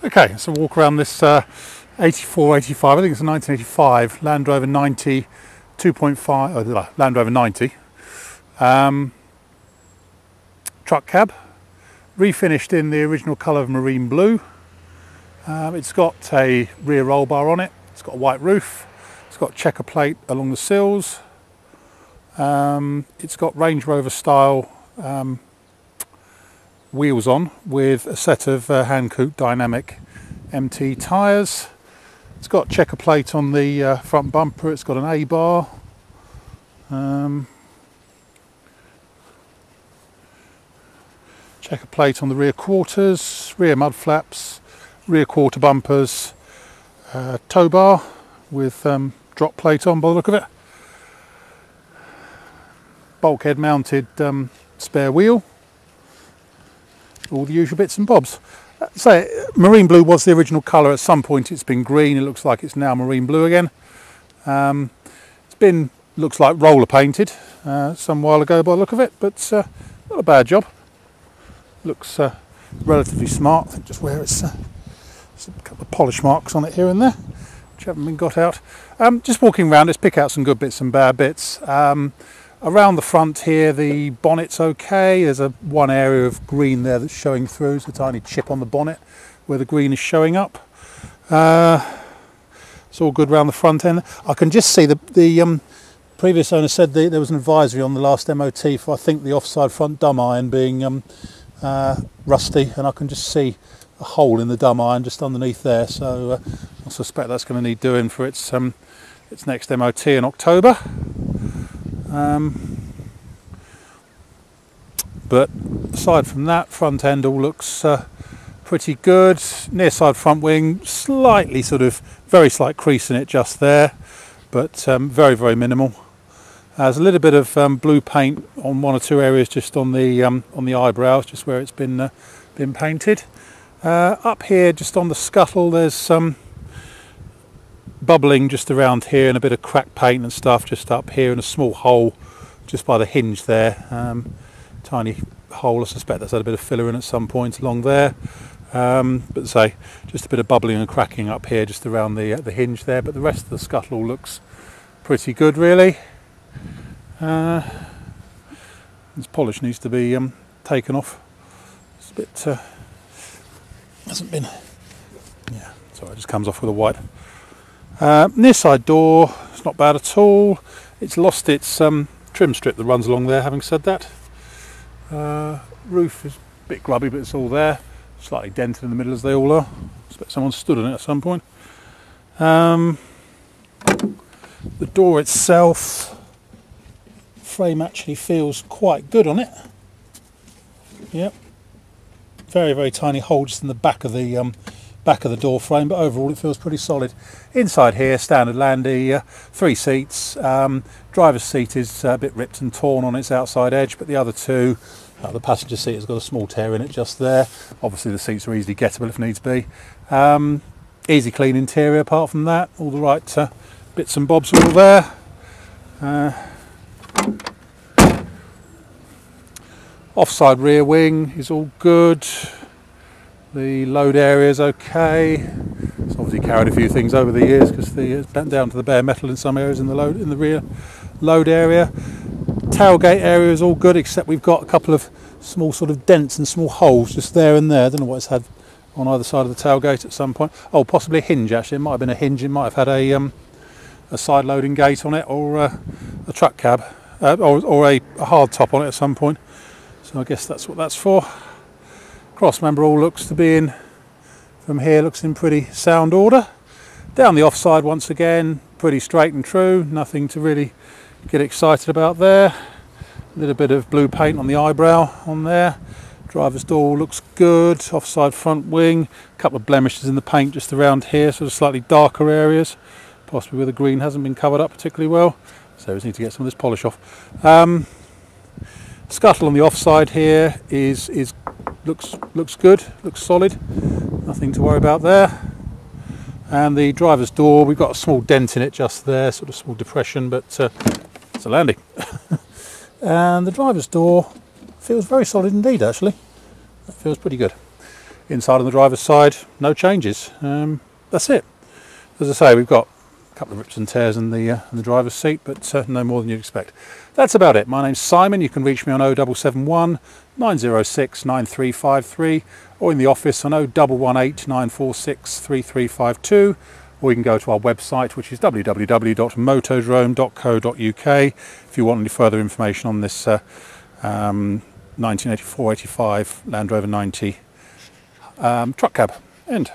Okay, so walk around this 84, 85, I think it's a 1985 Land Rover 90 2.5, Land Rover 90 truck cab, refinished in the original colour of marine blue. It's got a rear roll bar on it, it's got a white roof, it's got checker plate along the sills, it's got Range Rover style wheels on with a set of hand coupe dynamic MT tyres. It's got checker plate on the front bumper, it's got an A bar, checker plate on the rear quarters, rear mud flaps, rear quarter bumpers, tow bar with drop plate on by the look of it, bulkhead mounted spare wheel, all the usual bits and bobs. So marine blue was the original colour. At some point it's been green, it looks like it's now marine blue again. It's been, looks like roller painted some while ago by the look of it, but not a bad job. Looks relatively smart. I think just where it's a couple of polish marks on it here and there which haven't been got out. Just walking around, let's pick out some good bits and bad bits. Around the front here, the bonnet's okay. There's one area of green there that's showing through. It's a tiny chip on the bonnet where the green is showing up. It's all good around the front end. I can just see the previous owner said there was an advisory on the last MOT for, I think, the offside front dumb iron being rusty, and I can just see a hole in the dumb iron just underneath there. So I suspect that's going to need doing for its next MOT in October. But aside from that, front end all looks pretty good. Near side front wing, slightly very slight crease in it just there, but very, very minimal. There's a little bit of blue paint on one or two areas just on the eyebrows, just where it's been painted. Up here, just on the scuttle, there's some bubbling just around here and a bit of cracked paint and stuff just up here, and a small hole just by the hinge there. Tiny hole, I suspect that's had a bit of filler in at some point along there. But say, just a bit of bubbling and cracking up here just around the hinge there, but the rest of the scuttle all looks pretty good really. This polish needs to be taken off. It's a bit hasn't been, yeah, sorry, it just comes off with a white. Near side door, it's not bad at all. It's lost its trim strip that runs along there, having said that. Roof is a bit grubby, but it's all there. Slightly dented in the middle as they all are. I expect someone stood on it at some point. The door itself, frame actually feels quite good on it. Yep. Very, very tiny hole just in the back of the door frame, but overall it feels pretty solid. Inside here, standard Landy, 3 seats. Driver's seat is a bit ripped and torn on its outside edge, but the other two, the passenger seat has got a small tear in it just there. Obviously the seats are easily gettable if needs be. Easy clean interior apart from that, all the right bits and bobs are all there. Offside rear wing is all good. The load area is okay. It's obviously carried a few things over the years because it's bent down to the bare metal in some areas in the rear load area. Tailgate area is all good, except we've got a couple of small dents and small holes just there and there. I don't know what it's had on either side of the tailgate at some point. Oh, possibly a hinge actually. It might have been a hinge. It might have had a side loading gate on it, or a truck cab, or a hard top on it at some point. So I guess that's what that's for. Cross member all looks to be in, from here, looks in pretty sound order. Down the offside once again, pretty straight and true, nothing to really get excited about there. A little bit of blue paint on the eyebrow on there. Driver's door looks good, offside front wing, a couple of blemishes in the paint just around here, slightly darker areas, possibly where the green hasn't been covered up particularly well. So we just need to get some of this polish off. Scuttle on the offside here looks good, looks solid, nothing to worry about there. And the driver's door, we've got a small dent in it just there, small depression, but it's a Landy. And the driver's door feels very solid indeed actually. That feels pretty good. Inside on the driver's side, no changes. That's it. As I say, we've got a couple of rips and tears in the driver's seat, but no more than you'd expect. That's about it. My name's Simon. You can reach me on 0771 906 9353 or in the office on 0118 946 3352, or you can go to our website, which is www.motodrome.co.uk if you want any further information on this 1984-85 Land Rover 90 truck cab. End.